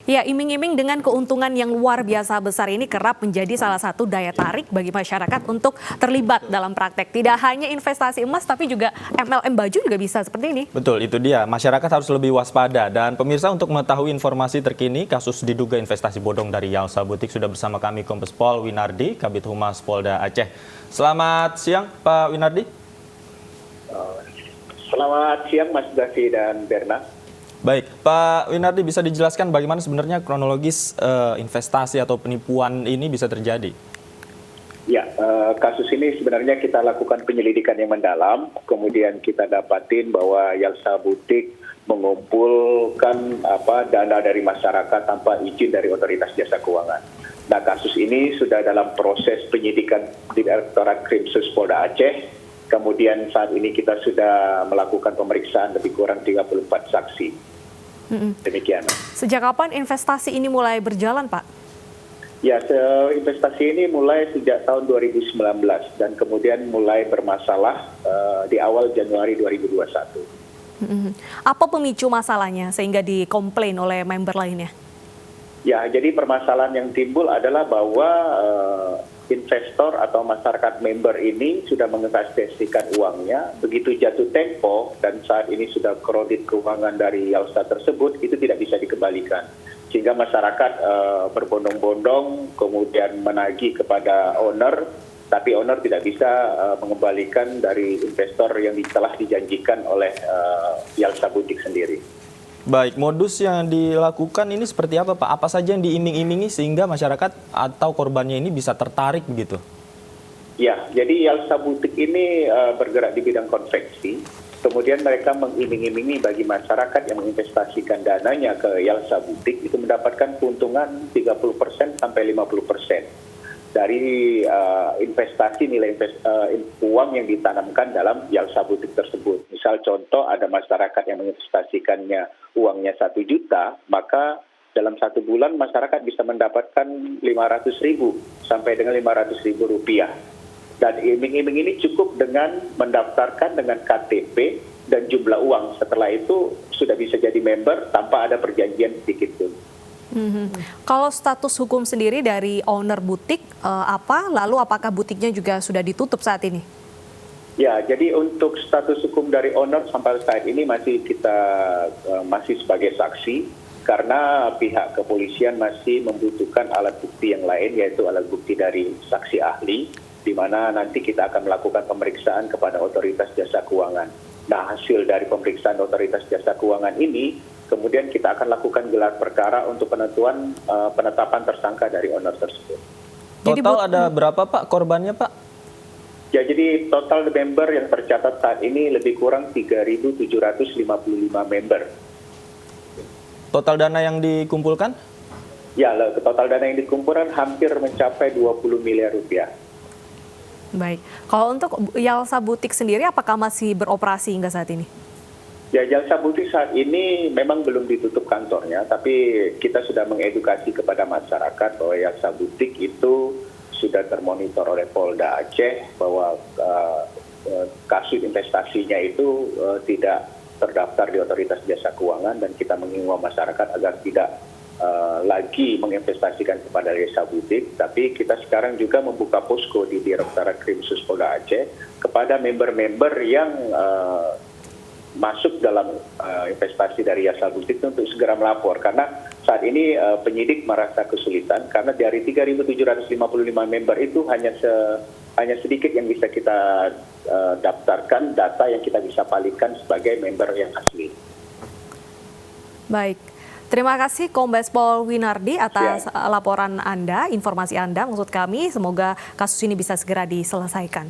Ya, iming-iming dengan keuntungan yang luar biasa besar ini kerap menjadi salah satu daya tarik bagi masyarakat untuk terlibat dalam praktek. Tidak hanya investasi emas, tapi juga MLM baju juga bisa seperti ini. Betul, itu dia. Masyarakat harus lebih waspada. Dan pemirsa, untuk mengetahui informasi terkini kasus diduga investasi bodong dari Yalsa Butik, sudah bersama kami Kombes Pol Winardi, Kabid Humas Polda Aceh. Selamat siang, Pak Winardi. Selamat siang, Mas Davi dan Berna. Baik, Pak Winardi, bisa dijelaskan bagaimana sebenarnya kronologis investasi atau penipuan ini bisa terjadi? Ya, kasus ini sebenarnya kita lakukan penyelidikan yang mendalam, kemudian kita dapatin bahwa Yalsa Butik mengumpulkan dana dari masyarakat tanpa izin dari Otoritas Jasa Keuangan. Nah, kasus ini sudah dalam proses penyidikan Direktorat Krimsus Polda Aceh. Kemudian saat ini kita sudah melakukan pemeriksaan lebih kurang 34 saksi. Demikian. Sejak kapan investasi ini mulai berjalan, Pak? Ya, investasi ini mulai sejak tahun 2019 dan kemudian mulai bermasalah di awal Januari 2021. Apa pemicu masalahnya sehingga dikomplain oleh member lainnya? Ya, jadi permasalahan yang timbul adalah bahwa investor atau masyarakat member ini sudah menginvestasikan uangnya, begitu jatuh tempo dan saat ini sudah kredit keuangan dari Yalsa tersebut, itu tidak bisa dikembalikan. Sehingga masyarakat berbondong-bondong kemudian menagih kepada owner, tapi owner tidak bisa mengembalikan dari investor yang telah dijanjikan oleh Yalsa Butik sendiri. Baik, modus yang dilakukan ini seperti apa, Pak? Apa saja yang diiming-imingi sehingga masyarakat atau korbannya ini bisa tertarik begitu? Ya, jadi Yalsa Butik ini bergerak di bidang konveksi. Kemudian mereka mengiming-imingi bagi masyarakat yang menginvestasikan dananya ke Yalsa Butik itu mendapatkan keuntungan 30% sampai 50% dari investasi nilai uang yang ditanamkan dalam Yalsa Butik tersebut. Misal contoh ada masyarakat yang menginvestasikannya uangnya 1 juta, maka dalam 1 bulan masyarakat bisa mendapatkan 500.000 sampai dengan 500.000 rupiah. Dan iming-iming ini cukup dengan mendaftarkan dengan KTP dan jumlah uang. Setelah itu sudah bisa jadi member tanpa ada perjanjian sedikit pun. Kalau status hukum sendiri dari owner butik apa? Lalu apakah butiknya juga sudah ditutup saat ini? Ya, jadi untuk status hukum dari owner sampai saat ini masih masih sebagai saksi karena pihak kepolisian masih membutuhkan alat bukti yang lain, yaitu alat bukti dari saksi ahli, di mana nanti kita akan melakukan pemeriksaan kepada Otoritas Jasa Keuangan. Nah, hasil dari pemeriksaan Otoritas Jasa Keuangan ini, kemudian kita akan lakukan gelar perkara untuk penetapan tersangka dari owner tersebut. Total ada berapa, Pak, korbannya, Pak? Ya, jadi total member yang tercatat saat ini lebih kurang 3.755 member. Total dana yang dikumpulkan? Ya, total dana yang dikumpulkan hampir mencapai 20 miliar rupiah. Baik, kalau untuk Yalsa Butik sendiri apakah masih beroperasi hingga saat ini? Ya, Yalsa Butik saat ini memang belum ditutup kantornya, tapi kita sudah mengedukasi kepada masyarakat bahwa Yalsa Butik itu sudah termonitor oleh Polda Aceh bahwa kasus investasinya itu tidak terdaftar di Otoritas Jasa Keuangan dan kita mengimbau masyarakat agar tidak lagi menginvestasikan kepada Yalsa Butik, tapi kita sekarang juga membuka posko di Direktorat Krimsus Polda Aceh kepada member-member yang masuk dalam investasi dari Yalsa Butik untuk segera melapor, karena saat ini penyidik merasa kesulitan karena dari 3.755 member itu hanya sedikit yang bisa kita daftarkan data yang kita bisa palingkan sebagai member yang asli. Baik. Terima kasih Kombes Pol Winardi atas laporan Anda, informasi Anda maksud kami. Semoga kasus ini bisa segera diselesaikan.